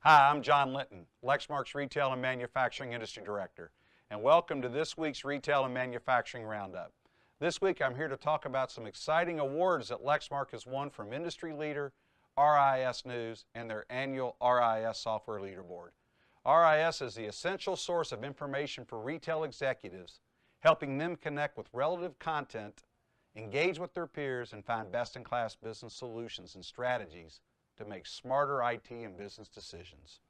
Hi, I'm John Linton, Lexmark's Retail and Manufacturing Industry Director, and welcome to this week's Retail and Manufacturing Roundup. This week I'm here to talk about some exciting awards that Lexmark has won from industry leader RIS News and their annual RIS Software Leaderboard. RIS is the essential source of information for retail executives, helping them connect with relative content, engage with their peers, and find best-in-class business solutions and strategies to make smarter IT and business decisions.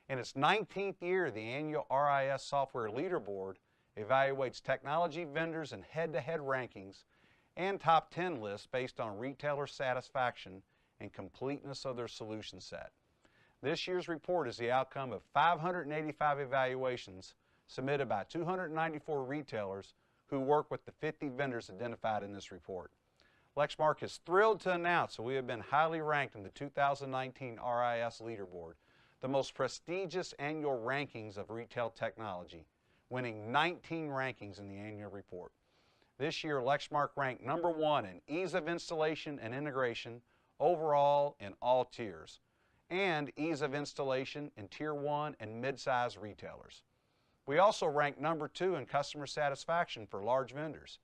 In its 19th year, the annual RIS Software Leaderboard evaluates technology vendors in head-to-head rankings and top 10 lists based on retailer satisfaction and completeness of their solution set. This year's report is the outcome of 585 evaluations submitted by 294 retailers who work with the 50 vendors identified in this report. Lexmark is thrilled to announce that we have been highly ranked in the 2019 RIS Leaderboard, the most prestigious annual rankings of retail technology, winning 19 rankings in the annual report. This year, Lexmark ranked number 1 in ease of installation and integration overall in all tiers, and ease of installation in Tier 1 and mid-size retailers. We also ranked number 2 in customer satisfaction for large vendors,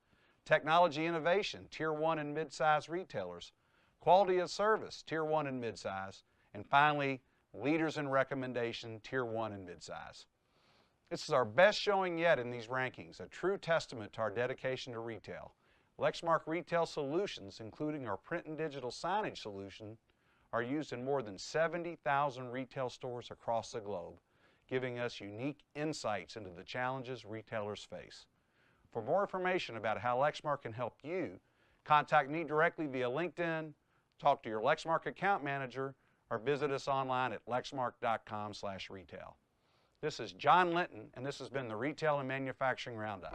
technology innovation, Tier 1 and mid-size retailers, quality of service, Tier 1 and mid-size, and finally, leaders in recommendation, Tier 1 and mid-size. This is our best showing yet in these rankings, a true testament to our dedication to retail. Lexmark Retail Solutions, including our print and digital signage solution, are used in more than 70,000 retail stores across the globe, giving us unique insights into the challenges retailers face. For more information about how Lexmark can help you, contact me directly via LinkedIn, talk to your Lexmark account manager, or visit us online at lexmark.com/retail. This is John Linton, and this has been the Retail and Manufacturing Roundup.